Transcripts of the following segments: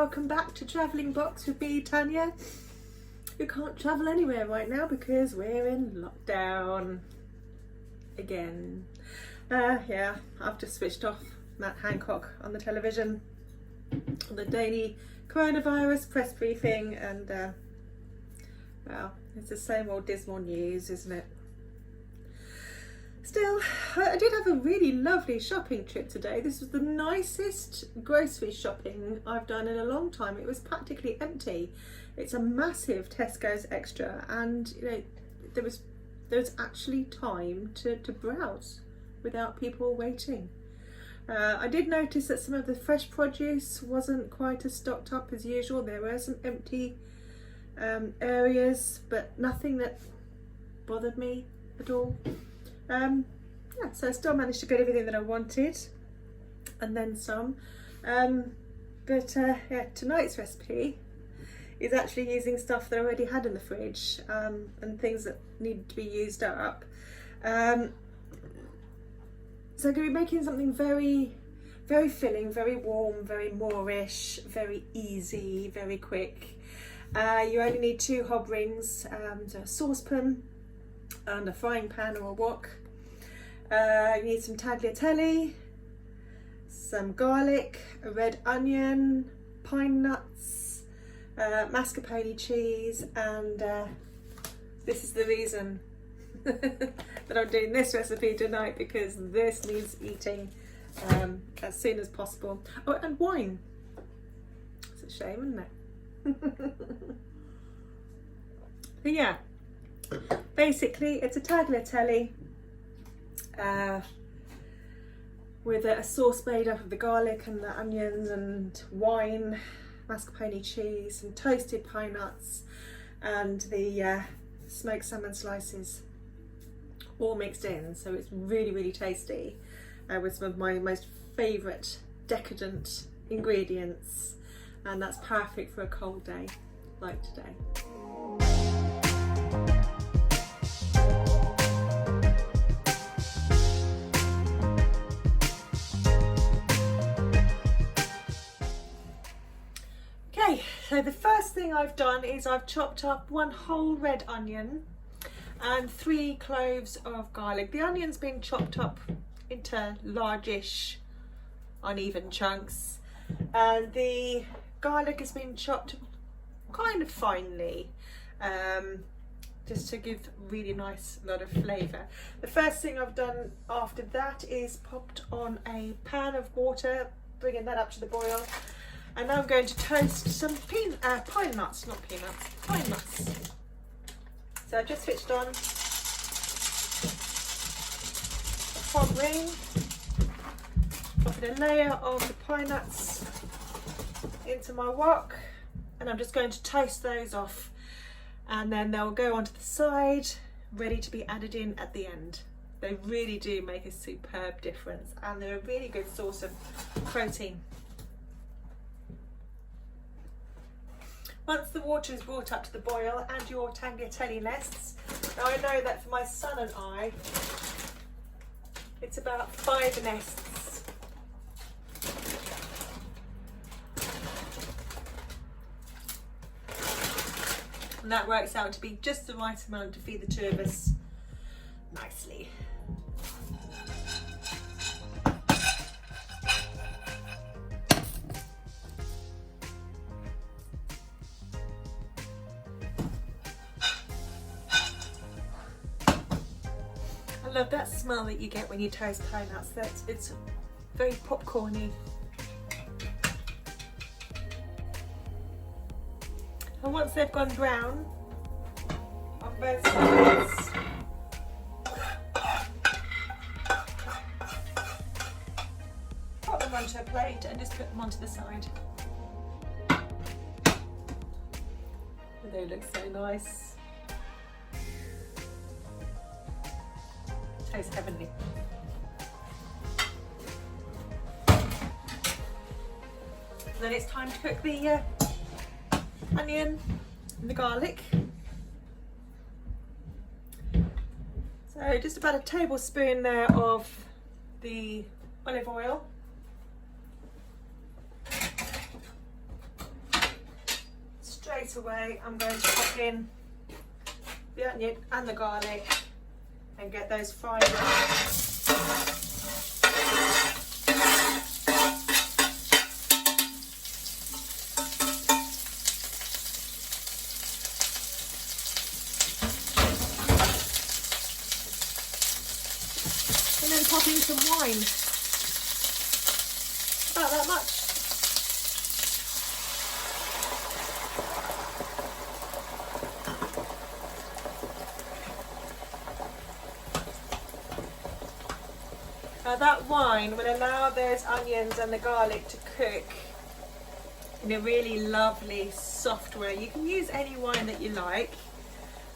welcome back to Travelling Box with me, Tanya. You can't travel anywhere right now because we're in lockdown again. Yeah, I've just switched off Matt Hancock on the television, on the daily coronavirus press briefing, and well, it's the same old dismal news, isn't it? Still, I did have a really lovely shopping trip today. This was the nicest grocery shopping I've done in a long time. It was practically empty. It's a massive Tesco's Extra, and you know, there was actually time to browse without people waiting. I did notice that some of the fresh produce wasn't quite as stocked up as usual. There were some empty areas, but nothing that bothered me at all. Yeah, so I still managed to get everything that I wanted and then some. Yeah, tonight's recipe is actually using stuff that I already had in the fridge, and things that need to be used up. So I'm going to be making something very, very filling, very warm, very Moorish, very easy, very quick. You only need 2 hob rings, so a saucepan and a frying pan or a wok. You need some tagliatelle, some garlic, a red onion, pine nuts, mascarpone cheese, and this is the reason that I'm doing this recipe tonight, because this needs eating as soon as possible. Oh, and wine. It's a shame, isn't it? So yeah, basically it's a tagliatelle with a sauce made up of the garlic and the onions and wine, mascarpone cheese, and toasted pine nuts, and the smoked salmon slices, all mixed in. So it's really, really tasty, with some of my most favourite decadent ingredients, and that's perfect for a cold day like today. Okay, so the first thing I've done is I've chopped up 1 whole red onion and 3 cloves of garlic. The onion's been chopped up into largish, uneven chunks, and the garlic has been chopped kind of finely, just to give really nice lot of flavour. The first thing I've done after that is popped on a pan of water, bringing that up to the boil, and now I'm going to toast some pine nuts, not peanuts, pine nuts. So I've just switched on a hot ring, popping a layer of the pine nuts into my wok, and I'm just going to toast those off, and then they'll go onto the side, ready to be added in at the end. They really do make a superb difference, and they're a really good source of protein. Once the water is brought up to the boil, add your tagliatelle nests. Now I know that for my son and I, it's about 5 nests. And that works out to be just the right amount to feed the 2 of us nicely. I love that smell that you get when you toast pine nuts. It's very popcorny. And once they've gone brown on both sides, pop them onto a plate and just put them onto the side. They look so nice. Tastes heavenly. Then it's time to cook the onion and the garlic. So just about a tablespoon there of the olive oil. straight away I'm going to pop in the onion and the garlic and get those fried up. And then pop in some wine. About that much. Now that wine will allow those onions and the garlic to cook in a really lovely soft way. You can use any wine that you like.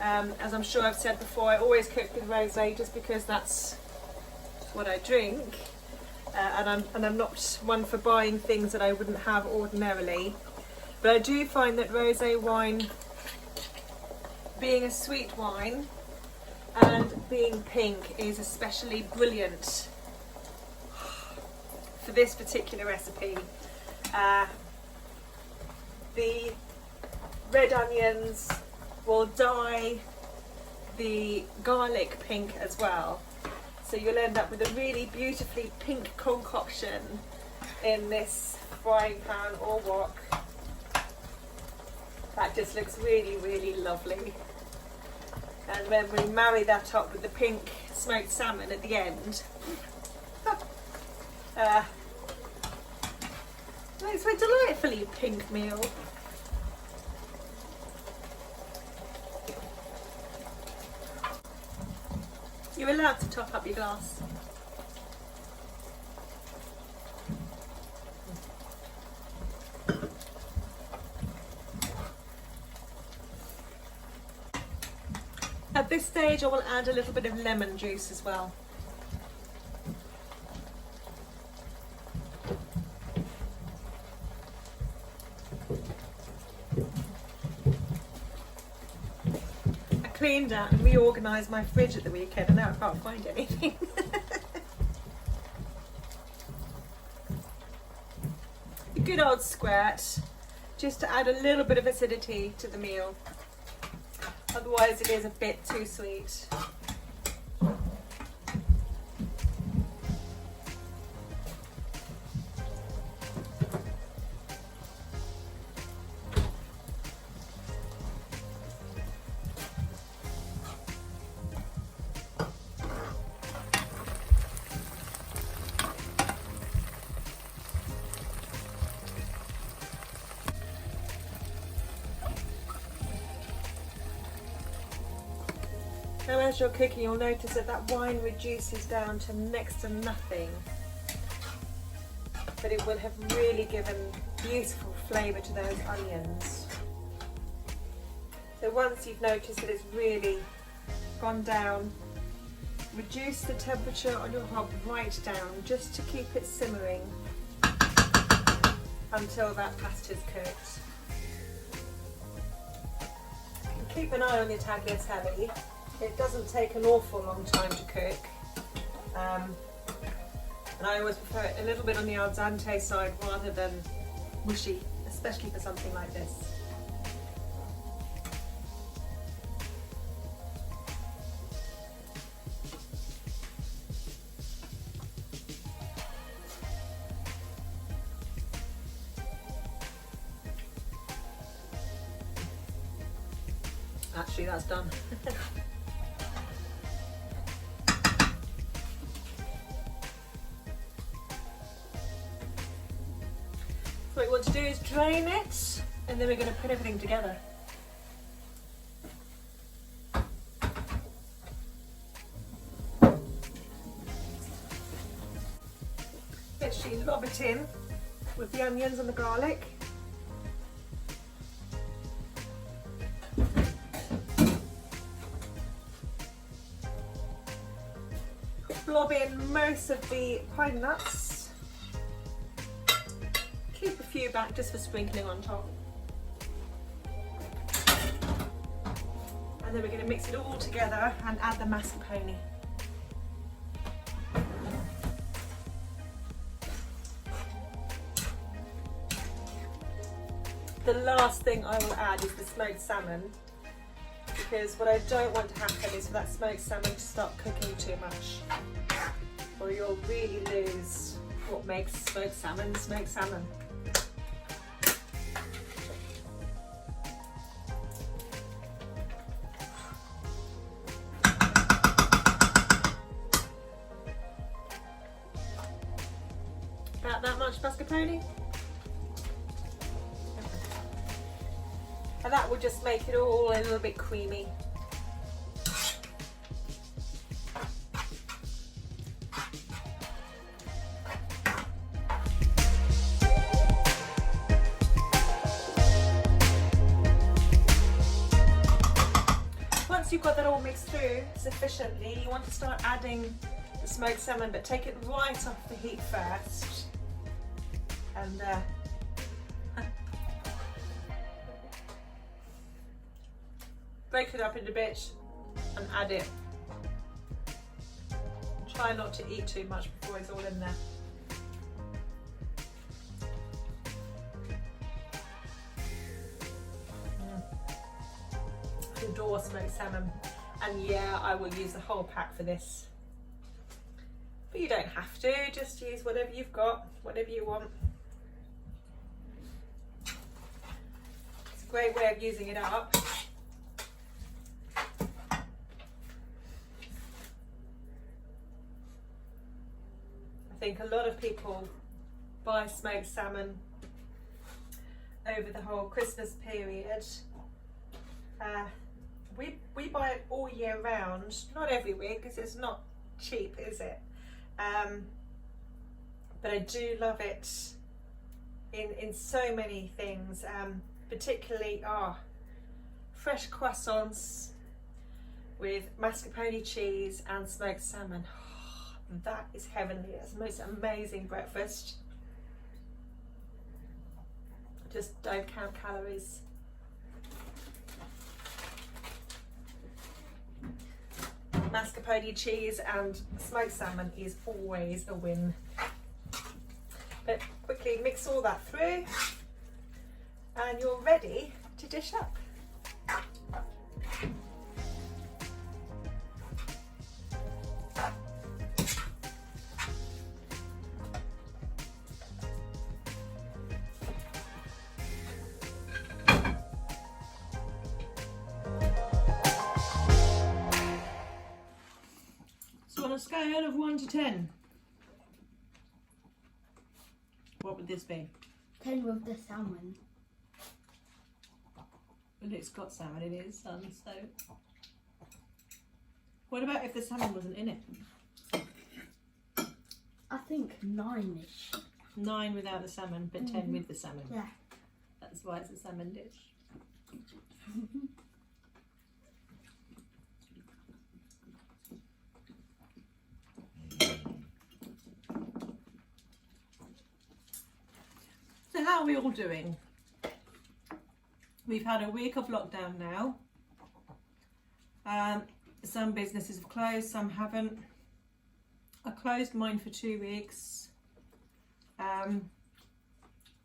As I'm sure I've said before, I always cook with rosé just because that's what I drink. And I'm not one for buying things that I wouldn't have ordinarily. But I do find that rosé wine, being a sweet wine and being pink, is especially brilliant for this particular recipe. The red onions will dye the garlic pink as well, so you'll end up with a really beautifully pink concoction in this frying pan or wok. That just looks really, really lovely. And when we marry that up with the pink smoked salmon at the end, it's a delightfully pink meal. You're allowed to top up your glass. At this stage I will add a little bit of lemon juice as well. Cleaned out and reorganised my fridge at the weekend and now I can't find anything. A good old squirt, just to add a little bit of acidity to the meal. Otherwise it is a bit too sweet. Now as you're cooking, you'll notice that that wine reduces down to next to nothing, but it will have really given beautiful flavour to those onions. So once you've noticed that it's really gone down, reduce the temperature on your hob right down just to keep it simmering until that pasta's cooked. And keep an eye on your tagliatelle. It doesn't take an awful long time to cook, and I always prefer it a little bit on the al dente side rather than mushy, especially for something like this. Actually, that's done. So what we want to do is drain it, and then we're going to put everything together. Literally lob it in with the onions and the garlic. Blob in most of the pine nuts. Keep a few back just for sprinkling on top. And then we're going to mix it all together and add the mascarpone. the last thing I will add is the smoked salmon, because what I don't want to happen is for that smoked salmon to start cooking too much, or you'll really lose what makes smoked salmon smoked salmon. About that much mascarpone. And that will just make it all a little bit creamy. Once you've got that all mixed through sufficiently, you want to start adding the smoked salmon, but take it right off the heat first. And break it up into bits and add it. Try not to eat too much before it's all in there. I adore smoked salmon, and yeah, I will use the whole pack for this. But you don't have to, just use whatever you've got, whatever you want. It's a great way of using it up. I think a lot of people buy smoked salmon over the whole Christmas period. We buy it all year round, not every week because it's not cheap, is it? But I do love it in so many things, particularly fresh croissants with mascarpone cheese and smoked salmon. That is heavenly. It's the most amazing breakfast. Just don't count calories. Mascarpone cheese and smoked salmon is always a win. But quickly mix all that through and you're ready to dish up. On a scale of 1 to 10, what would this be? 10 with the salmon. Well, it's got salmon, it is, so. What about if the salmon wasn't in it? I think 9-ish. 9 without the salmon, but 10 with the salmon. Yeah. That's why it's a salmon dish. So how are we all doing? We've had a week of lockdown now. Some businesses have closed, some haven't. I closed mine for 2 weeks. For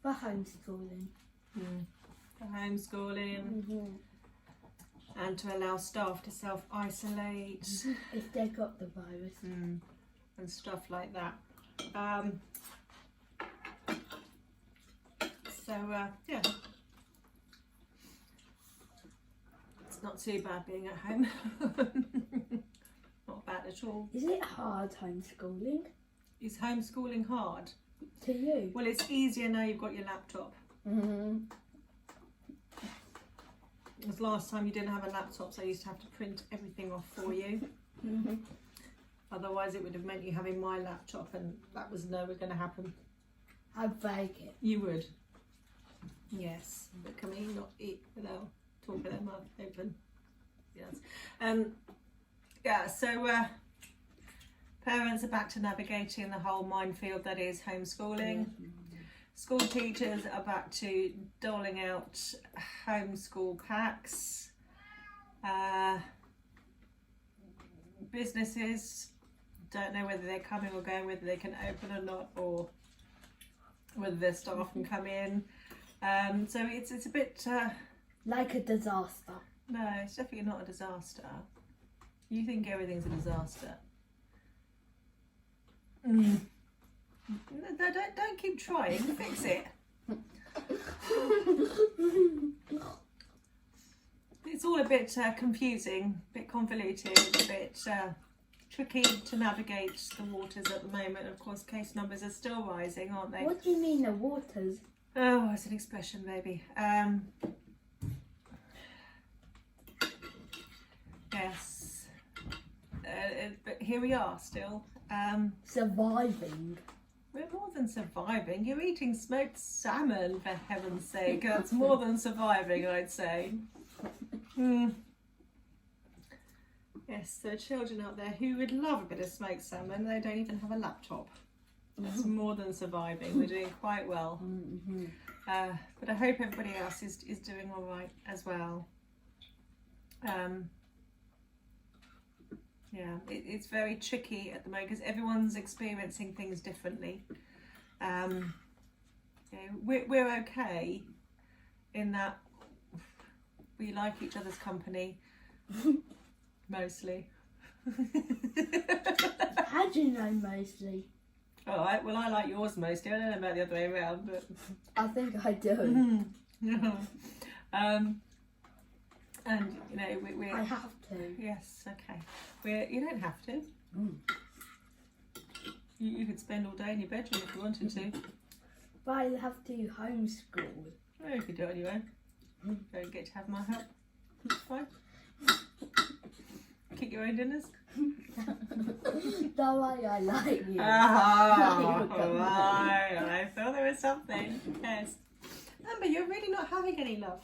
homeschooling. For homeschooling. And to allow staff to self-isolate. If they got the virus. And stuff like that. Yeah, it's not too bad being at home. Not bad at all. Is it hard homeschooling? Is homeschooling hard? To you? Well, it's easier now you've got your laptop. Because last time you didn't have a laptop, so I used to have to print everything off for you. Otherwise it would have meant you having my laptop, and that was never going to happen. I'd break it. You would. Yes, but can we not eat without talking with our mouth open? Yes. Yeah, so parents are back to navigating the whole minefield that is homeschooling. School teachers are back to doling out homeschool packs. Businesses don't know whether they're coming or going, whether they can open or not, or whether their staff can come in. So it's a bit. Like a disaster. No, it's definitely not a disaster. You think everything's a disaster. No, don't keep trying. Fix it. It's all a bit confusing, a bit convoluted, a bit tricky to navigate the waters at the moment. Of course, case numbers are still rising, aren't they? What do you mean the waters? Oh, it's an expression, baby. Yes. But here we are still. Surviving. We're more than surviving. You're eating smoked salmon, for heaven's sake. That's more than surviving, I'd say. Yes, there are children out there who would love a bit of smoked salmon. They don't even have a laptop. That's more than surviving. We're doing quite well. But I hope everybody else is doing all right as well. Yeah, it's very tricky at the moment because everyone's experiencing things differently. We're okay in that we like each other's company, mostly. How do you know mostly? All right, well I like yours mostly. I don't know about the other way around, but I think I do. And you know we're. I have to. Yes, okay. You don't have to. You could spend all day in your bedroom if you wanted to. But I have to homeschool. Well, you could do it anyway. Don't get to have my help. It's fine. Cook your own dinners. The way I like you. I thought there was something. Yes. Amber, you're really not having any love.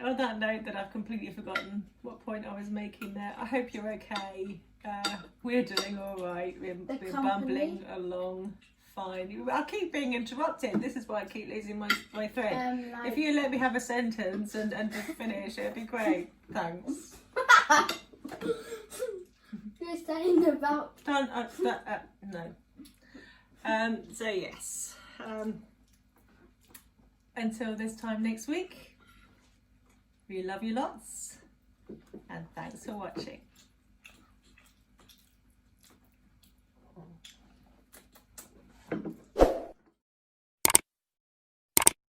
On that note that I've completely forgotten what point I was making there, I hope you're okay. We're doing all right. We're bumbling along fine. I'll keep being interrupted. This is why I keep losing my thread. If you let me have a sentence and just finish, it'd be great. Thanks. You're saying about... No. So yes. Until this time next week, we love you lots, and thanks for watching.